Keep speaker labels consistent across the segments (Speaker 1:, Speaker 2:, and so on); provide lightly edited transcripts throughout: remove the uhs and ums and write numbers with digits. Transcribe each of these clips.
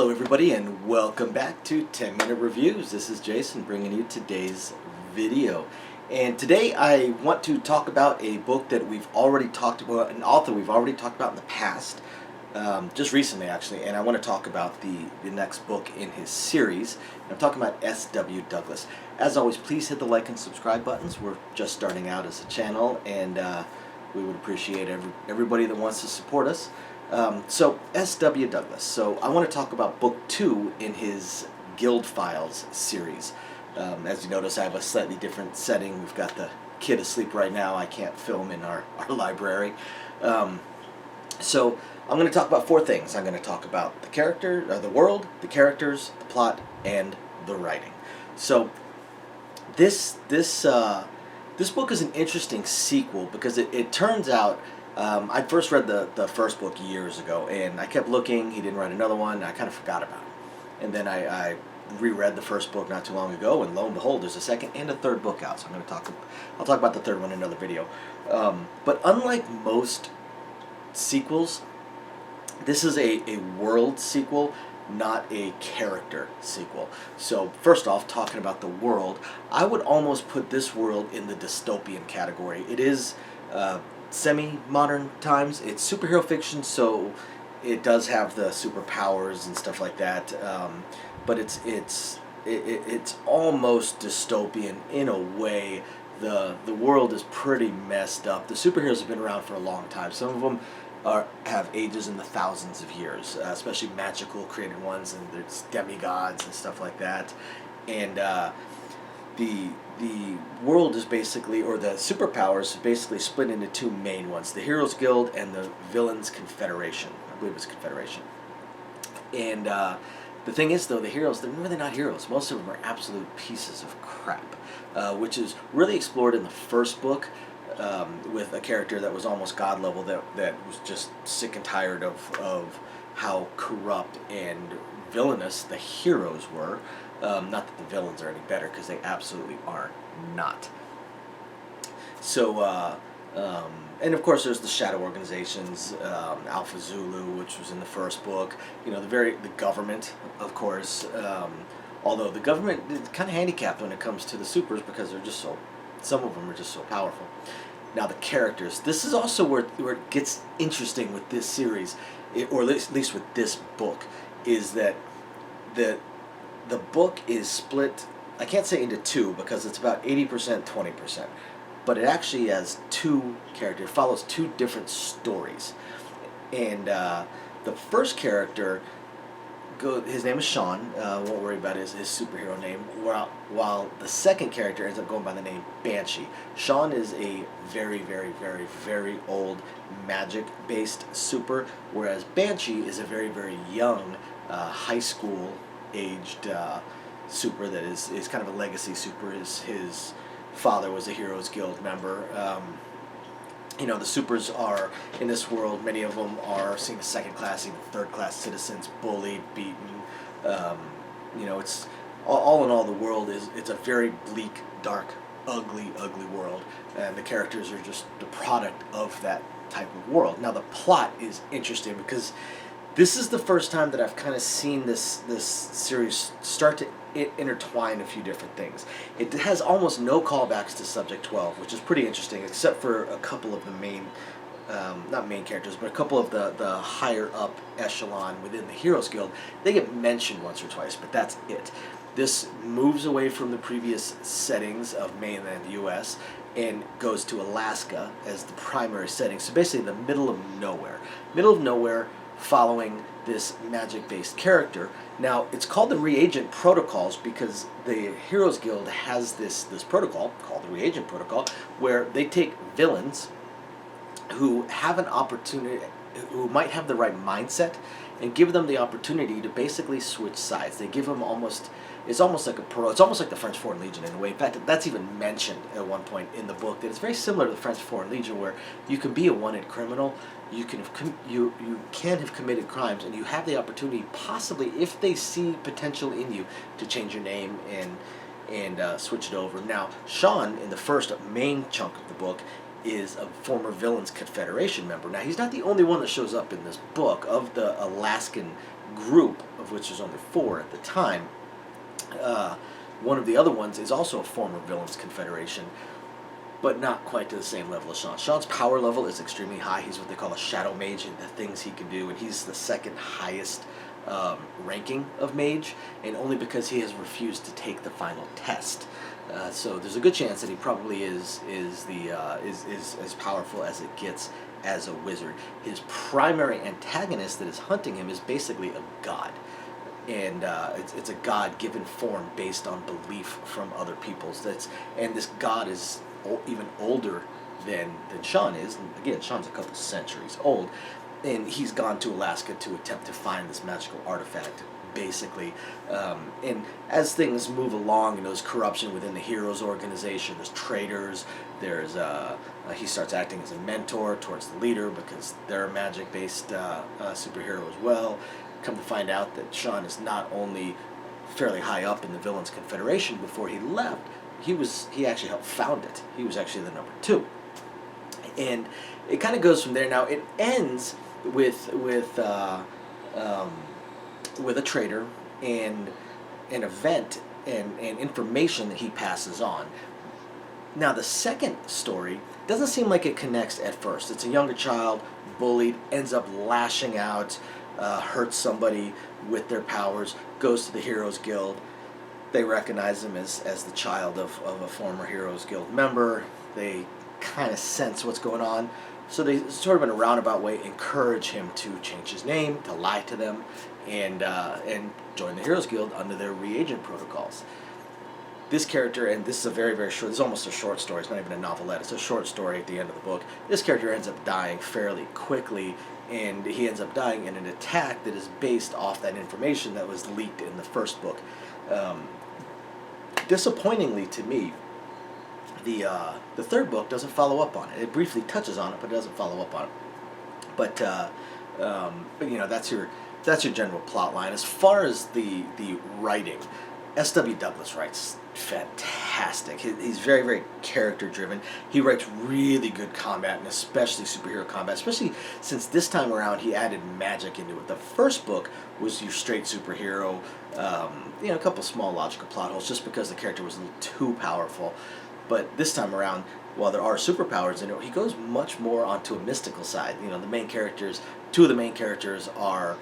Speaker 1: Hello everybody and welcome back to 10 Minute Reviews. This is Jason bringing you today's video. And today I want to talk about a book that we've already talked about, an author we've already talked about in the past, just recently actually, and I want to talk about the next book in his series. I'm talking about S.W. Douglas. As always, please hit the like and subscribe buttons. We're just starting out as a channel, and we would appreciate everybody that wants to support us. So S.W. Douglas. So I want to talk about book 2 in his Guild Files series. As you notice, I have a slightly different setting. We've got the kid asleep right now. I can't film in our library. So I'm going to talk about 4 things. I'm going to talk about the character, the world, the characters, the plot, and the writing. So this book is an interesting sequel because it turns out I first read the first book years ago, and I kept looking. He didn't write another one, and I kind of forgot about it. And then I reread the first book not too long ago, and lo and behold, there's a second and a third book out. So I'll talk about the third one in another video. But unlike most sequels, this is a world sequel, not a character sequel. So first off, talking about the world, I would almost put this world in the dystopian category. It is semi-modern times. It's superhero fiction, so it does have the superpowers and stuff like that. But it's almost dystopian in a way. The world is pretty messed up. The superheroes have been around for a long time. Some of them have ages in the thousands of years, especially magical created ones, and there's demigods and stuff like that. And the world is basically, or the superpowers, basically split into 2 main ones: the Heroes Guild and the Villains Confederation. I believe it's Confederation. And the thing is, though, the heroes, they're really not heroes. Most of them are absolute pieces of crap, which is really explored in the first book with a character that was almost god level, that was just sick and tired of how corrupt and villainous the heroes were. Not that the villains are any better, because they absolutely are not. So, and of course there's the shadow organizations, Alpha Zulu, which was in the first book. You know, the government, of course. Although the government is kind of handicapped when it comes to the supers, because they're just some of them are just so powerful. Now the characters. This is also where it gets interesting with this series, or at least with this book, is that the book is split, I can't say into 2 because it's about 80%, 20%, but it actually has 2 characters. It follows 2 different stories. And the first character, his name is Sean, won't worry about his superhero name, while the second character ends up going by the name Banshee. Sean is a very, very, very, very old magic-based super, whereas Banshee is a very, very young high school aged super that is kind of a legacy super. His father was a Heroes Guild member. You know, the supers are, in this world, many of them are seen as second-class, even third-class citizens, bullied, beaten. You know, it's all in all, the world it's a very bleak, dark, ugly world, and the characters are just the product of that type of world. Now, the plot is interesting because this is the first time that I've kind of seen this series start to intertwine a few different things. It has almost no callbacks to Subject 12, which is pretty interesting, except for a couple of the main, not main characters, but a couple of the higher up echelon within the Heroes Guild. They get mentioned once or twice, but that's it. This moves away from the previous settings of mainland US and goes to Alaska as the primary setting. So basically the middle of nowhere. Middle of nowhere, following this magic-based character. Now, it's called the Reagent Protocols because the Heroes Guild has this protocol called the Reagent Protocol, where they take villains who have an opportunity, who might have the right mindset, and give them the opportunity to basically switch sides. They give them it's almost like the French Foreign Legion in a way. In fact, that's even mentioned at one point in the book, that it's very similar to the French Foreign Legion, where you can be a wanted criminal, you can have committed crimes, and you have the opportunity, possibly, if they see potential in you, to change your name and switch it over. Now, Sean, in the first main chunk of the book, is a former Villains Confederation member. Now, he's not the only one that shows up in this book. Of the Alaskan group, of which there's only 4 at the time, one of the other ones is also a former villains confederation, but not quite to the same level as Sean. Sean's power level is extremely high. He's what they call a shadow mage, and the things he can do, and he's the second highest ranking of mage, and only because he has refused to take the final test. So there's a good chance that he probably is as powerful as it gets as a wizard. His primary antagonist that is hunting him is basically a god, and it's a god-given form based on belief from other peoples. And this god is even older than Sean is. And again, Sean's a couple centuries old, and he's gone to Alaska to attempt to find this magical artifact, basically. And as things move along, and there's corruption within the Heroes organization, there's traitors, there's he starts acting as a mentor towards the leader because they're a magic-based superhero as well. Come to find out that Sean is not only fairly high up in the Villains Confederation. Before he left, he actually helped found it. He was actually the number 2. And it kind of goes from there. Now it ends with a traitor and an event and information that he passes on. Now the second story doesn't seem like it connects at first. It's a younger child, bullied, ends up lashing out, hurts somebody with their powers, goes to the Heroes Guild. They recognize him as the child of a former Heroes Guild member. They kind of sense what's going on. So they sort of in a roundabout way encourage him to change his name, to lie to them, and join the Heroes Guild under their Reagent Protocols. This character, and this is a very, very short, this is almost a short story, it's not even a novelette, it's a short story at the end of the book. This character ends up dying fairly quickly, and he ends up dying in an attack that is based off that information that was leaked in the first book. Disappointingly to me, the third book doesn't follow up on it. It briefly touches on it, but it doesn't follow up on it. But you know, that's your general plot line. As far as the writing, S.W. Douglas writes fantastic. He's very, very character driven. He writes really good combat, and especially superhero combat, especially since this time around he added magic into it. The first book was your straight superhero, you know, a couple small logical plot holes just because the character was a little too powerful. But this time around, while there are superpowers in it, he goes much more onto a mystical side. You know, the main characters, 2 of the main characters are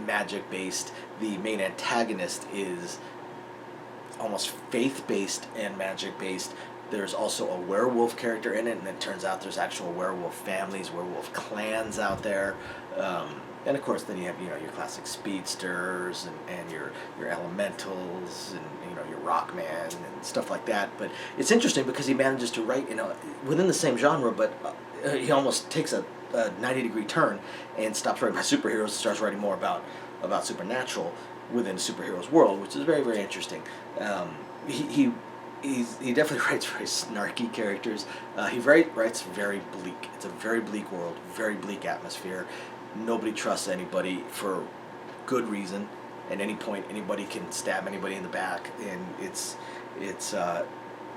Speaker 1: magic based. The main antagonist is almost faith based and magic based. There's also a werewolf character in it, and it turns out there's actual werewolf families, werewolf clans out there. And of course, then you have, you know, your classic speedsters and your elementals and, you know, your Rockman and stuff like that. But it's interesting because he manages to write, you know, within the same genre, but he almost takes a 90-degree turn and stops writing about superheroes and starts writing more about supernatural within superheroes world, which is very, very interesting. He definitely writes very snarky characters. He writes very bleak. It's a very bleak world, very bleak atmosphere. Nobody trusts anybody for good reason. At any point, anybody can stab anybody in the back, and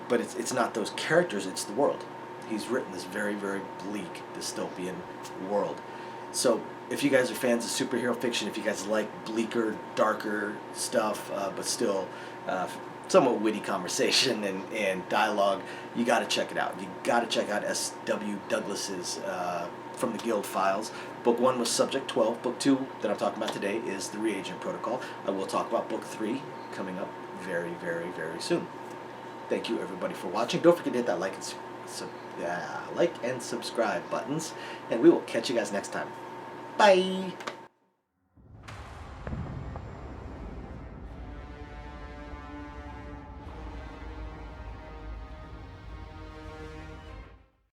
Speaker 1: but it's not those characters. It's the world. He's written this very, very bleak dystopian world. So if you guys are fans of superhero fiction, if you guys like bleaker, darker stuff, but still somewhat witty conversation and dialogue, you got to check it out. You got to check out S.W. Douglas's From the Guild Files. Book 1 was Subject 12. Book 2 that I'm talking about today is the Reagent Protocol. I will talk about Book 3 coming up very, very, very soon. Thank you everybody for watching. Don't forget to hit that like and subscribe buttons, and we will catch you guys next time. Bye!